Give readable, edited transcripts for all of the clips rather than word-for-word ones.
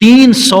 300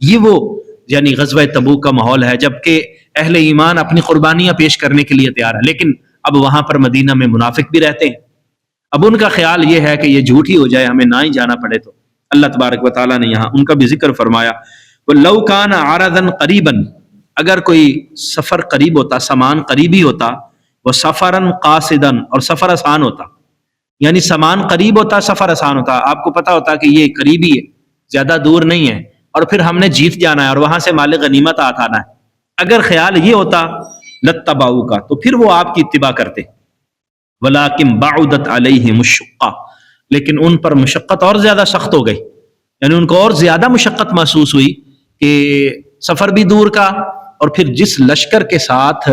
یہ وہ یعنی غزوہ تبوک کا ماحول ہے، جبکہ اہل ایمان اپنی قربانیاں پیش کرنے کے لیے تیار ہے، لیکن اب وہاں پر مدینہ میں منافق بھی رہتے ہیں۔ اب ان کا خیال یہ ہے کہ یہ جھوٹ ہی ہو جائے، ہمیں نہ ہی جانا پڑے، تو اللہ تبارک و تعالیٰ نے یہاں ان کا بھی ذکر فرمایا، وَلَوْ كَانَ عَرَضًا قَرِيبًا، اگر کوئی سفر قریب ہوتا، سامان قریبی ہوتا، وَسَفَرًا قَاصِدًا، اور سفر آسان ہوتا، یعنی سامان قریب ہوتا، سفر آسان ہوتا، آپ کو پتا ہوتا کہ یہ قریبی ہے، زیادہ دور نہیں ہے، اور پھر ہم نے جیت جانا ہے اور وہاں سے مال غنیمت آنا ہے، اگر خیال یہ ہوتا لَاتَّبَعُوكَ، تو پھر وہ آپ کی اتباع کرتے، وَلَٰكِن بَعُدَتْ عَلَيْهِمُ الشُّقَّةُ، لیکن ان پر مشقت اور زیادہ سخت ہو گئی، یعنی ان کو اور زیادہ مشقت محسوس ہوئی کہ سفر بھی دور کا، اور پھر جس لشکر کے ساتھ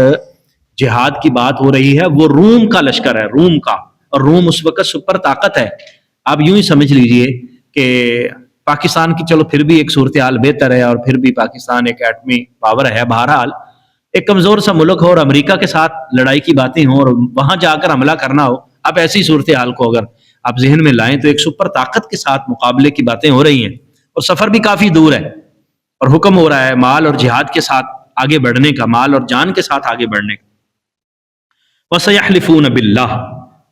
جہاد کی بات ہو رہی ہے وہ روم کا لشکر ہے، روم کا، اور روم اس وقت سپر طاقت ہے۔ آپ یوں ہی سمجھ لیجئے کہ پاکستان کی چلو پھر بھی ایک صورتحال بہتر ہے، اور پھر بھی پاکستان ایک ایٹمی پاور ہے، بہرحال ایک کمزور سا ملک ہو اور امریکہ کے ساتھ لڑائی کی باتیں ہوں اور وہاں جا کر حملہ کرنا ہو، اب ایسی صورتحال کو اگر آپ ذہن میں لائیں تو ایک سپر طاقت کے ساتھ مقابلے کی باتیں ہو رہی ہیں، اور سفر بھی کافی دور ہے، اور حکم ہو رہا ہے مال اور جہاد کے ساتھ آگے بڑھنے کا، مال اور جان کے ساتھ آگے بڑھنے کا۔ وَسَيَحْلِفُونَ بِاللَّهِ،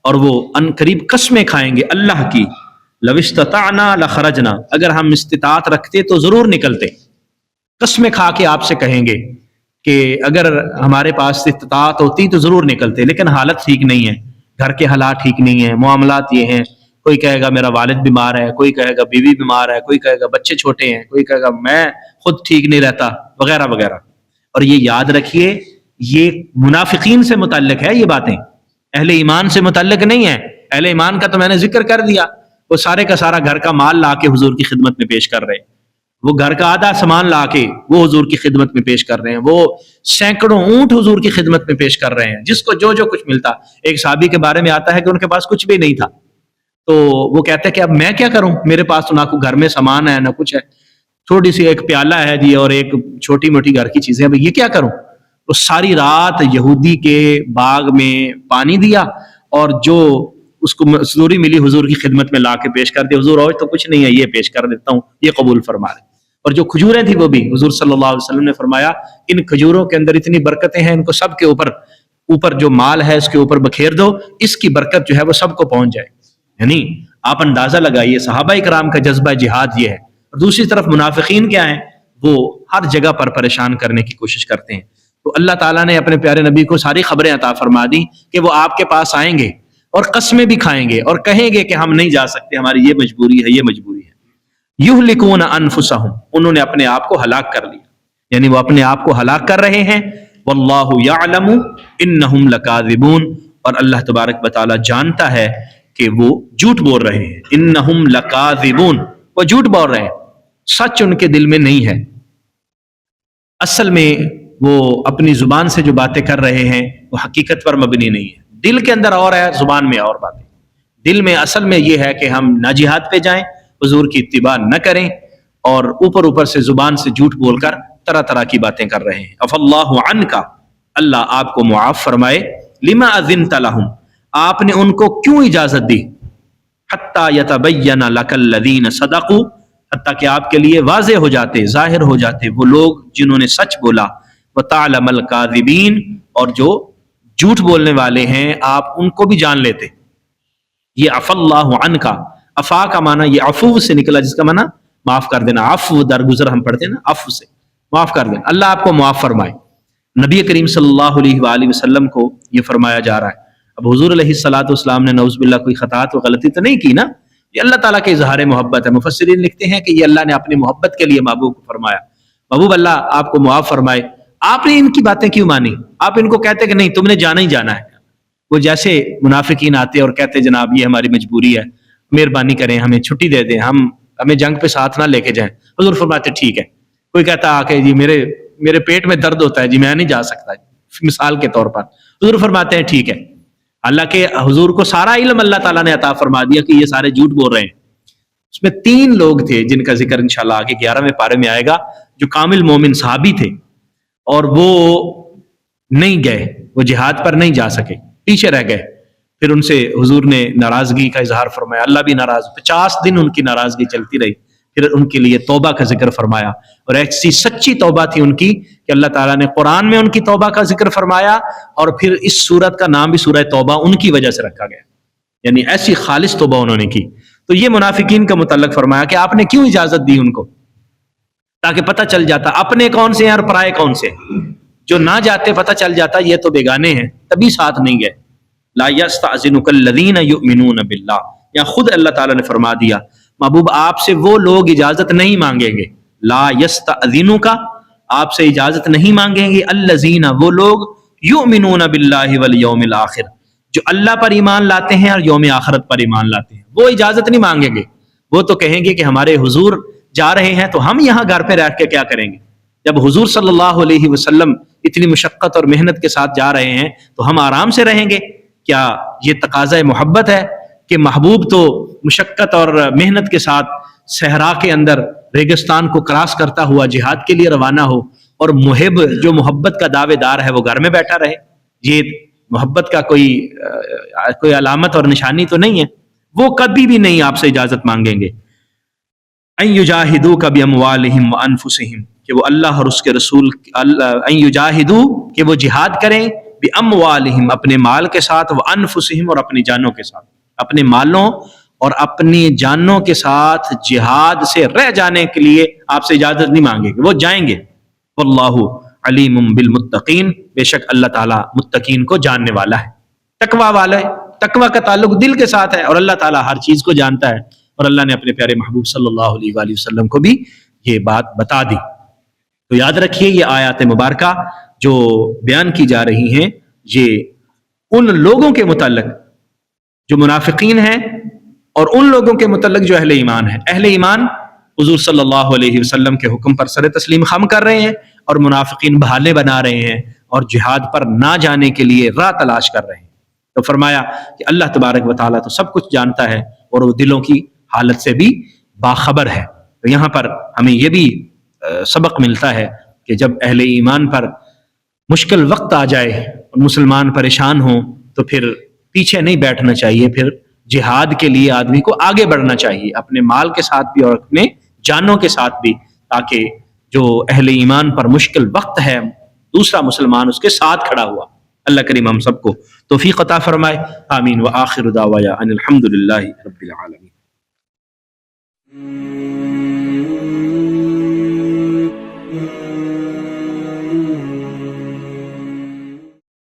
اور وہ ان قریب قسمیں کھائیں گے اللہ کی، لَوِ اسْتَطَعْنَا لَخَرَجْنَا، اگر ہم استطاعت رکھتے تو ضرور نکلتے، قسمیں کھا کے آپ سے کہیں گے کہ اگر ہمارے پاس استطاعت ہوتی تو ضرور نکلتے، لیکن حالت ٹھیک نہیں ہے، گھر کے حالات ٹھیک نہیں ہیں، معاملات یہ ہیں، کوئی کہے گا میرا والد بیمار ہے، کوئی کہے گا بیوی بیمار ہے، کوئی کہے گا بچے چھوٹے ہیں، کوئی کہے گا میں خود ٹھیک نہیں رہتا، وغیرہ وغیرہ۔ اور یہ یاد رکھیے یہ منافقین سے متعلق ہے، یہ باتیں اہل ایمان سے متعلق نہیں ہے۔ اہل ایمان کا تو میں نے ذکر کر دیا، وہ سارے کا سارا گھر کا مال لا کے حضور کی خدمت میں پیش کر رہے ہیں، وہ گھر کا آدھا سامان لا کے وہ حضور کی خدمت میں پیش کر رہے ہیں، وہ سینکڑوں اونٹ حضور کی خدمت میں پیش کر رہے ہیں، جس کو جو کچھ ملتا۔ ایک صحابی کے بارے میں آتا ہے کہ ان کے پاس کچھ بھی نہیں تھا، تو وہ کہتے ہیں کہ اب میں کیا کروں، میرے پاس تو نہ کوئی گھر میں سامان ہے نہ کچھ ہے، چھوٹی سی ایک پیالہ ہے جی اور ایک چھوٹی موٹی گھر کی چیزیں، اب یہ کیا کروں؟ تو ساری رات یہودی کے باغ میں پانی دیا، اور جو اس کو مزدوری ملی حضور کی خدمت میں لا کے پیش کر دیا، حضور اور تو کچھ نہیں ہے، یہ پیش کر دیتا ہوں، یہ قبول فرما لیں۔ اور جو کھجوریں تھیں وہ بھی حضور صلی اللہ علیہ وسلم نے فرمایا ان کھجوروں کے اندر اتنی برکتیں ہیں، ان کو سب کے اوپر جو مال ہے اس کے اوپر بکھیر دو، اس کی برکت جو ہے وہ سب کو پہنچ جائے۔ یعنی آپ اندازہ لگائیے صحابہ کرام کا جذبہ جہاد یہ ہے، اور دوسری طرف منافقین کیا ہیں، وہ ہر جگہ پر پریشان کرنے کی کوشش کرتے ہیں۔ تو اللہ تعالیٰ نے اپنے پیارے نبی کو ساری خبریں عطا فرما دی کہ وہ آپ کے پاس آئیں گے اور قسمیں بھی کھائیں گے اور کہیں گے کہ ہم نہیں جا سکتے، ہماری یہ مجبوری ہے، یہ مجبوری ہے۔ یہلکون انفسہم، انہوں نے اپنے آپ کو ہلاک کر لیا، یعنی وہ اپنے آپ کو ہلاک کر رہے ہیں۔ واللہ یعلم انہم لکاذبون، اور اللہ تبارک و تعالیٰ جانتا ہے کہ وہ جھوٹ بول رہے ہیں۔ انہم لکاذبون، وہ جھوٹ بول رہے ہیں، سچ ان کے دل میں نہیں ہے۔ اصل میں وہ اپنی زبان سے جو باتیں کر رہے ہیں وہ حقیقت پر مبنی نہیں ہے، دل کے اندر اور ہے، زبان میں اور باتیں۔ دل میں اصل میں یہ ہے کہ ہم نہ جہاد پہ جائیں، حضور کی اتباع نہ کریں، اور اوپر سے زبان سے جھوٹ بول کر طرح طرح کی باتیں کر رہے ہیں۔ عفا اللہ عنک، اللہ آپ کو معاف فرمائے، لما اذنت لہم، آپ نے ان کو کیوں اجازت دی، حتی یتبین لک الذین صدقوا، حتیٰ کہ آپ کے لیے واضح ہو جاتے، ظاہر ہو جاتے وہ لوگ جنہوں نے سچ بولا، وتعلم الکاذبین، اور جو جھوٹ بولنے والے ہیں آپ ان کو بھی جان لیتے۔ یہ عفا اللہ عنک، عفا کا معنی یہ عفو سے نکلا، جس کا معنی معاف کر دینا، عفو درگزر ہم پڑھتے ہیں نا، عفو سے معاف کر دینا، اللہ آپ کو معاف فرمائے۔ نبی کریم صلی اللہ علیہ وآلہ وسلم کو یہ فرمایا جا رہا ہے۔ اب حضور علیہ الصلوۃ والسلام نے نعوذ باللہ کوئی خطا تو غلطی تو نہیں کی نا، یہ اللہ تعالیٰ کے اظہار محبت ہے۔ مفسرین لکھتے ہیں کہ یہ اللہ نے اپنی محبت کے لیے محبوب کو فرمایا، محبوب اللہ آپ کو معاف فرمائے، آپ نے ان کی باتیں کیوں مانی؟ آپ ان کو کہتے کہ نہیں تم نے جانا ہی جانا ہے۔ وہ جیسے منافقین آتے اور کہتے جناب یہ ہماری مجبوری ہے، مہربانی کریں ہمیں چھٹی دے دیں، ہمیں جنگ پہ ساتھ نہ لے کے جائیں۔ حضور فرماتے ٹھیک ہے۔ کوئی کہتا آ کے جی میرے پیٹ میں درد ہوتا ہے جی میں نہیں جا سکتا، مثال کے طور پر، حضور فرماتے ہیں ٹھیک ہے۔ حالانکہ حضور کو سارا علم اللہ تعالیٰ نے عطا فرما دیا کہ یہ سارے جھوٹ بول رہے ہیں۔ اس میں 3 لوگ تھے جن کا ذکر انشاءاللہ آگے 11ویں پارے میں آئے گا، جو کامل مومن صحابی تھے، اور وہ نہیں گئے، وہ جہاد پر نہیں جا سکے، پیچھے رہ گئے۔ پھر ان سے حضور نے ناراضگی کا اظہار فرمایا، اللہ بھی ناراض، 50 دن ان کی ناراضگی چلتی رہی، پھر ان کے لیے توبہ کا ذکر فرمایا، اور ایسی سچی توبہ تھی ان کی کہ اللہ تعالیٰ نے قرآن میں ان کی توبہ کا ذکر فرمایا، اور پھر اس سورت کا نام بھی سورہ توبہ ان کی وجہ سے رکھا گیا، یعنی ایسی خالص توبہ انہوں نے کی۔ تو یہ منافقین کا متعلق فرمایا کہ آپ نے کیوں اجازت دی ان کو، تاکہ پتہ چل جاتا اپنے کون سے ہیں اور پرائے کون سے ہیں۔ جو نہ جاتے پتہ چل جاتا یہ تو بیگانے ہیں، تبھی ساتھ نہیں گئے۔ لا یستأذنک الذین یؤمنون باللہ، یا خود اللہ تعالیٰ نے فرما دیا محبوب آپ سے وہ لوگ اجازت نہیں مانگیں گے، لا یستأذنک آپ سے اجازت نہیں مانگیں گے، الذین وہ لوگ یؤمنون باللہ والیوم الآخر جو اللہ پر ایمان لاتے ہیں اور یوم آخرت پر ایمان لاتے ہیں، وہ اجازت نہیں مانگیں گے۔ وہ تو کہیں گے کہ ہمارے حضور جا رہے ہیں تو ہم یہاں گھر پہ رہ کے کیا کریں گے، جب حضور صلی اللہ علیہ وسلم اتنی مشقت اور محنت کے ساتھ جا رہے ہیں تو ہم آرام سے رہیں گے۔ کیا یہ تقاضۂ محبت ہے کہ محبوب تو مشقت اور محنت کے ساتھ صحرا کے اندر ریگستان کو کراس کرتا ہوا جہاد کے لیے روانہ ہو، اور محب جو محبت کا دعوے دار ہے وہ گھر میں بیٹھا رہے؟ یہ محبت کا کوئی علامت اور نشانی تو نہیں ہے۔ وہ کبھی بھی نہیں آپ سے اجازت مانگیں گے۔ ان یجاہدوک باموالہم وانفسہم کہ وہ اللہ اور اس کے رسول ان یجاہدو کہ وہ جہاد کریں باموالہم اپنے مال کے ساتھ، وانفسہم اور اپنی جانوں کے ساتھ، اپنے مالوں اور اپنی جانوں کے ساتھ جہاد سے رہ جانے کے لیے آپ سے اجازت نہیں مانگیں گے، وہ جائیں گے۔ واللہ علیم بالمتقین بے شک اللہ تعالیٰ متقین کو جاننے والا ہے، تقوی والا ہے۔ تقوی کا تعلق دل کے ساتھ ہے، اور اللہ تعالیٰ ہر چیز کو جانتا ہے، اور اللہ نے اپنے پیارے محبوب صلی اللہ علیہ وآلہ وسلم کو بھی یہ بات بتا دی۔ تو یاد رکھیے یہ آیات مبارکہ جو بیان کی جا رہی ہیں یہ ان لوگوں کے متعلق جو منافقین ہیں، اور ان لوگوں کے متعلق جو اہل ایمان ہیں۔ اہل ایمان حضور صلی اللہ علیہ وسلم کے حکم پر سر تسلیم خم کر رہے ہیں، اور منافقین بہانے بنا رہے ہیں اور جہاد پر نہ جانے کے لیے راہ تلاش کر رہے ہیں۔ تو فرمایا کہ اللہ تبارک و تعالیٰ تو سب کچھ جانتا ہے، اور وہ دلوں کی حالت سے بھی باخبر ہے۔ تو یہاں پر ہمیں یہ بھی سبق ملتا ہے کہ جب اہل ایمان پر مشکل وقت آ جائے اور مسلمان پریشان ہوں تو پھر پیچھے نہیں بیٹھنا چاہیے، پھر جہاد کے لیے آدمی کو آگے بڑھنا چاہیے، اپنے مال کے ساتھ بھی اور اپنے جانوں کے ساتھ بھی، تاکہ جو اہل ایمان پر مشکل وقت ہے دوسرا مسلمان اس کے ساتھ کھڑا ہوا۔ اللہ کریم ہم سب کو توفیق عطا فرمائے، آمین۔ وآخر دعوانا ان الحمد للہ رب العالمین۔